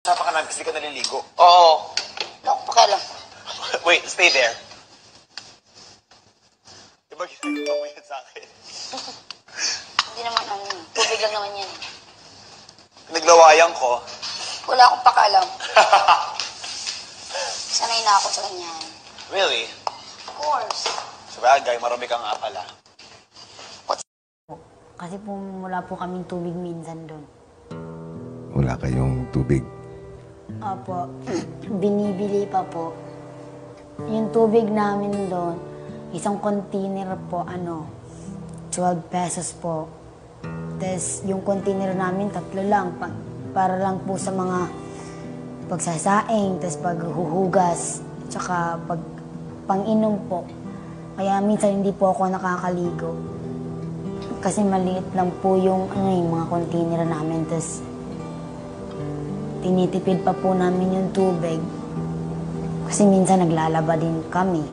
Sapa ka namin kasi ka naliligo. Oo. Wala akong pakialam. Wait, stay there. Diba ginagawa mo yan sa akin? Hindi naman ano, tubig lang naman yan. Naglawayan ko. Wala akong pakialam. Sanay na ako sa ganyan. Really? Of course. Sabagay, marami ka nga pala. Kasi po wala po kaming tubig minsan doon. Wala kayong tubig. Opo, binibili pa po. Yung tubig namin doon, isang container po, 12 pesos po. Tapos yung container namin, 3 lang. Para lang po sa mga pagsasaing, tapos paghuhugas, tsaka pang-inom po. Kaya minsan hindi po ako nakakaligo. Kasi maliit lang po yung, yung mga container namin. Tapos tinitipid pa po namin yung tubig. Kasi minsan naglalaba din kami.